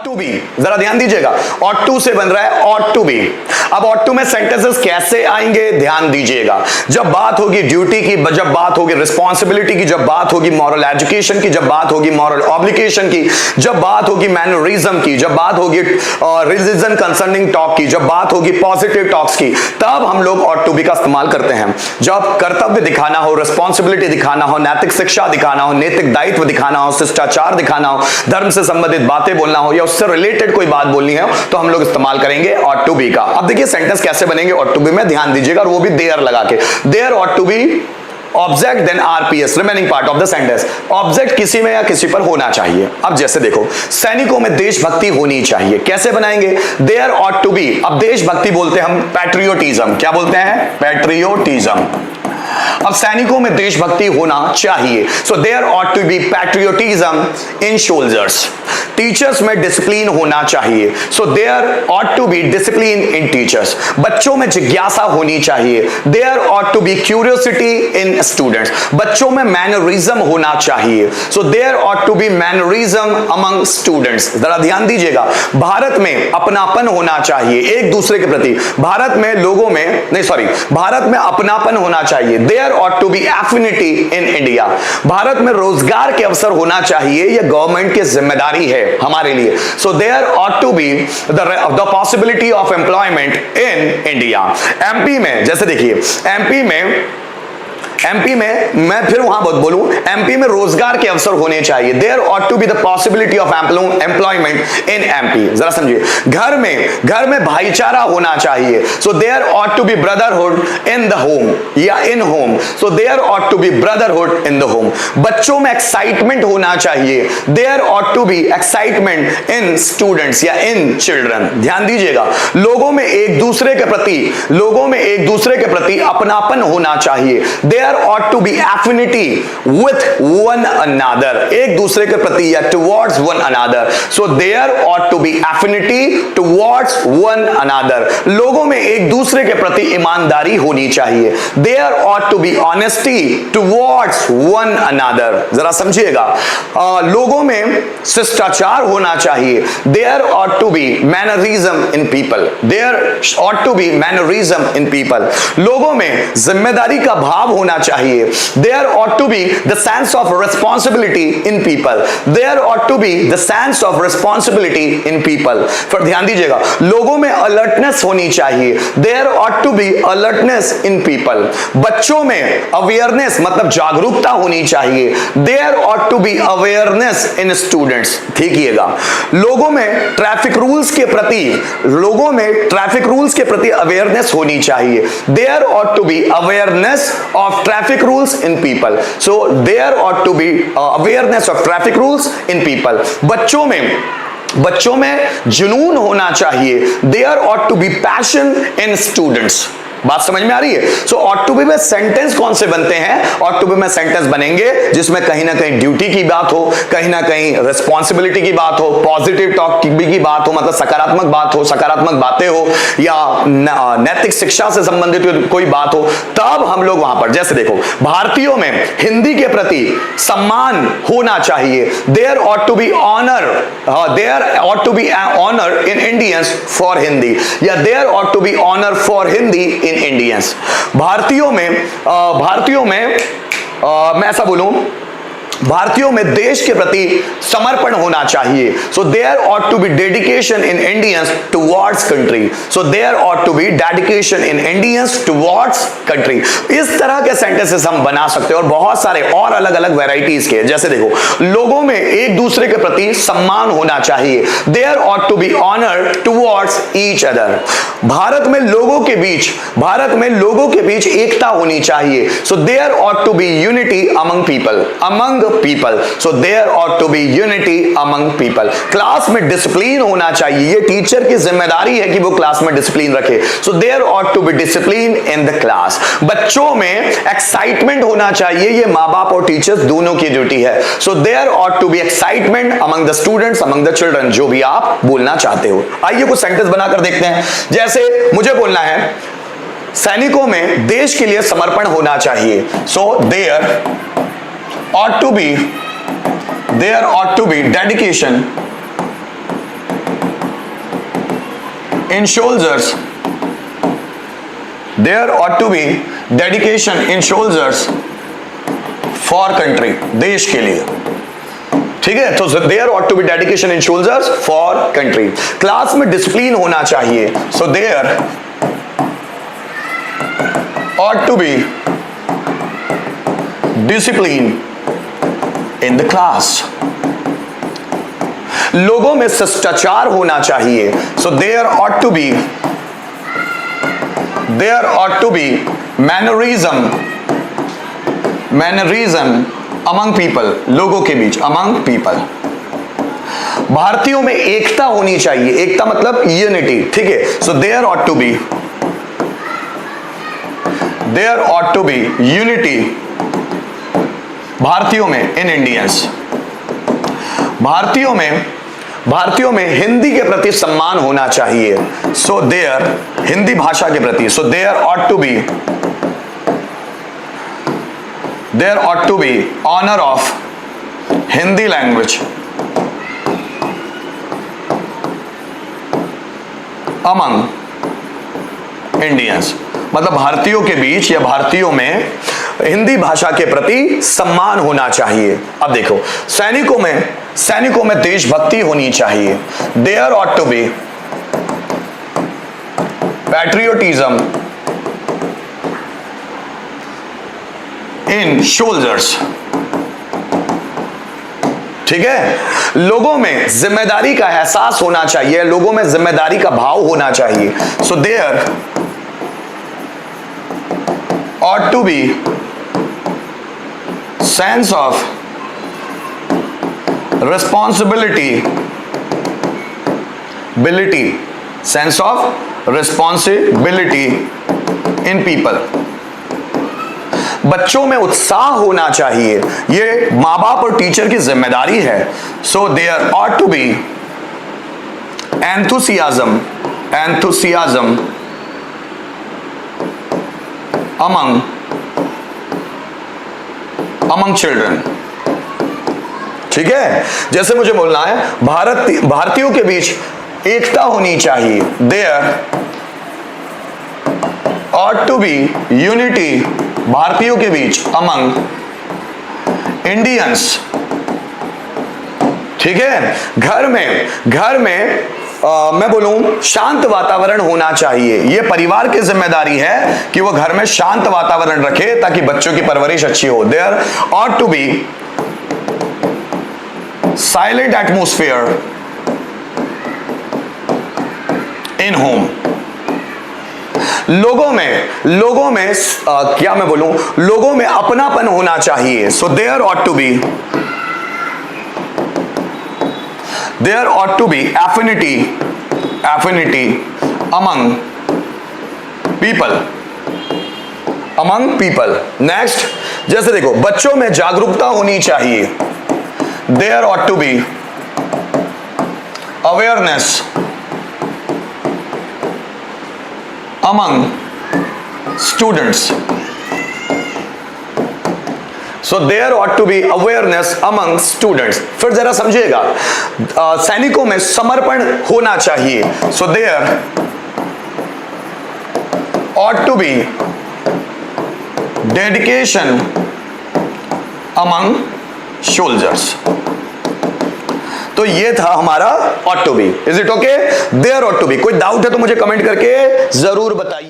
To be, जरा ध्यान दीजिएगा, ought to से बन रहा है ought to be। अब ought to में सेंटेंसेस कैसे आएंगे ध्यान दीजिएगा। जब बात होगी ड्यूटी की, जब बात होगी रिस्पॉन्सिबिलिटी की, जब बात होगी मॉरल एजुकेशन की, जब बात होगी मॉरल ऑब्लिगेशन की, जब बात होगी मैनरिज्म की, जब बात होगी रिलीजन कंसर्निंग टॉक की, जब बात होगी पॉजिटिव टॉक्स की, तब हम लोग ought to be का इस्तेमाल करते हैं। जब कर्तव्य दिखाना हो, रिस्पॉन्सिबिलिटी दिखाना हो, नैतिक शिक्षा दिखाना हो, नैतिक दायित्व दिखाना हो, शिष्टाचार दिखाना हो, धर्म से संबंधित बातें बोलना हो या उससे रिलेटेड कोई बात बोलनी है तो हम लोग इस्तेमाल करेंगे ought to be का। अब देखिए सेंटेंस कैसे बनेंगे ought to be में, ध्यान दीजिएगा, और वो भी देयर लगा के। There ought to be object then RPS, remaining part of the sentence. Object किसी में या किसी पर होना चाहिए। अब जैसे देखो, सैनिकों में देशभक्ति होनी चाहिए, कैसे बनाएंगे? There ought to be। अब देशभक्ति बोलते हैं हम पैट्रियोटिज्म, क्या बोलते हैं? पैट्रियोटिज्म। अब सैनिकों में देशभक्ति होना चाहिए, so there ought to be patriotism in soldiers। Teachers में डिसिप्लिन होना चाहिए, so there ought to be discipline in teachers। बच्चों में जिज्ञासा होनी चाहिए, there ought to be curiosity in students। बच्चों में मैनरिज्म होना चाहिए, so there ought to be mannerism among students। जरा ध्यान दीजिएगा, भारत में अपनापन होना चाहिए एक दूसरे के प्रति, भारत में लोगों में नहीं सॉरी भारत में अपनापन होना चाहिए, there ought to be affinity in India। भारत में रोजगार के अवसर होना चाहिए, यह गवर्नमेंट की जिम्मेदारी है हमारे लिए, so there ought to be the possibility of employment in India। MP में जैसे देखिए, एमपी में मैं फिर वहां बोलूं, एमपी में रोजगार के अवसर होने चाहिए, there ought to be the possibility of employment in MP। जरा समझिए, घर में भाईचारा होना चाहिए, so there ought to be brotherhood in the home या in home, so there ought to be brotherhood in the home। बच्चों में एक्साइटमेंट होना चाहिए, there ought to be excitement in students या in children। ध्यान दीजिएगा, लोगों में एक दूसरे के प्रति अपनापन होना चाहिए, there ought to be affinity with one another। एक दूसरे के प्रति या towards one another, so there ought to be affinity towards one another। लोगों में एक दूसरे के प्रति ईमानदारी होनी चाहिए, there ought to be honesty towards one another। जरा समझिएगा, लोगों में शिष्टाचार होना चाहिए, there ought to be mannerism in people, there ought to be mannerism in people। लोगों में जिम्मेदारी का भाव होना चाहिए, there ought to be the sense of responsibility in people, there ought to be the sense of responsibility in people। फिर ध्यान दीजिएगा, लोगों में अलर्टनेस होनी चाहिए, there ought to be alertness in people। बच्चों में अवेयरनेस मतलब जागरूकता होनी चाहिए, there ought to be awareness in students। देखिएगा, लोगों में ट्रैफिक रूल्स के प्रति अवेयरनेस होनी चाहिए, there ought to be awareness of traffic rules in people, so there ought to be awareness of traffic rules in people। बच्चों में जुनून होना चाहिए, there ought to be passion in students। बात समझ में आ रही है? सो ought to be में सेंटेंस कौन से बनते हैं? ought to be में सेंटेंस बनेंगे जिसमें कहीं ना कहीं ड्यूटी की बात हो, कहीं ना कहीं रिस्पॉन्सिबिलिटी की बात हो, पॉजिटिव टॉक की बात हो, मतलब सकारात्मक बात हो, सकारात्मक बातें हो, या नैतिक शिक्षा से संबंधित कोई बात हो, तब हम लोग वहां पर जैसे देखो, भारतीयों में हिंदी के प्रति सम्मान होना चाहिए, there ought to be honor, there ought to be honor in Indians for Hindi, या there ought to be honor for Hindi in Indians। भारतीयों में मैं ऐसा बोलूं, भारतीयों में देश के प्रति समर्पण होना चाहिए, so there ought to be dedication in Indians towards country, so there ought to be dedication in Indians towards country। इस तरह के सेंटेंसेस हम बना सकते हैं और बहुत सारे और अलग अलग वैरायटीज के। जैसे देखो, लोगों में एक दूसरे के प्रति सम्मान होना चाहिए, there ought to be honor towards each other। Bharat में लोगों के बीच एकता होनी चाहिए, so there ought to be unity among people, so there ought to be unity among people। Class में डिसिप्लिन होना चाहिए, ये टीचर की जिम्मेदारी है कि वो क्लास में डिसिप्लिन रखे, so there ought to be discipline in the class। बच्चों में एक्साइटमेंट होना चाहिए, ये माँ बाप और टीचर्स दोनों की ड्यूटी है, so there ought to be excitement among the students, among the children, जो भी आप बोलना चाहते हो। आइए कुछ सेंटेंस बनाकर देखते हैं। जैसे मुझे बोलना है, सैनिकों में देश के लिए समर्पण होना चाहिए, so there ought to be dedication in soldiers, there ought to be dedication in soldiers for country, देश के लिए, ठीक है। तो there ought to be dedication in soldiers for country। Class में डिसिप्लिन होना चाहिए, so there ought to be discipline in the class। लोगों में शिष्टाचार होना चाहिए, so there ought to be mannerism among people, लोगों के बीच, among people। भारतीयों में एकता होनी चाहिए, एकता मतलब यूनिटी, ठीक है। so there ought to be unity भारतीयों में, in Indians। भारतीयों में हिंदी के प्रति सम्मान होना चाहिए, so there, हिंदी भाषा के प्रति, so there ought to be honor of Hindi language among Indians। मतलब भारतीयों के बीच या भारतीयों में हिंदी भाषा के प्रति सम्मान होना चाहिए। अब देखो, सैनिकों में देशभक्ति होनी चाहिए, there ought to be patriotism in soldiers, ठीक है। लोगों में जिम्मेदारी का एहसास होना चाहिए, लोगों में जिम्मेदारी का भाव होना चाहिए, so there ought to be sense of responsibility in people। बच्चों में उत्साह होना चाहिए, ये माँ बाप और टीचर की जिम्मेदारी है, so there ought to be enthusiasm among children, ठीक है। जैसे मुझे बोलना है भारतीयों के बीच एकता होनी चाहिए, there ought to be unity भारतीयों के बीच among Indians, ठीक है। घर में मैं बोलूं शांत वातावरण होना चाहिए, ये परिवार की जिम्मेदारी है कि वो घर में शांत वातावरण रखे ताकि बच्चों की परवरिश अच्छी हो। there ought to be silent atmosphere in home। लोगों में क्या मैं बोलूं, लोगों में अपनापन होना चाहिए, so there ought to be affinity among people। Next, जैसे देखो बच्चों में जागरूकता होनी चाहिए, there ought to be awareness among students, so there ought to be awareness among students। फिर जरा समझिएगा, सैनिकों में समर्पण होना चाहिए, so there ought to be dedication among soldiers। तो ये था हमारा ought to be। Is it okay? There ought to be। कोई डाउट है तो मुझे कमेंट करके जरूर बताइए।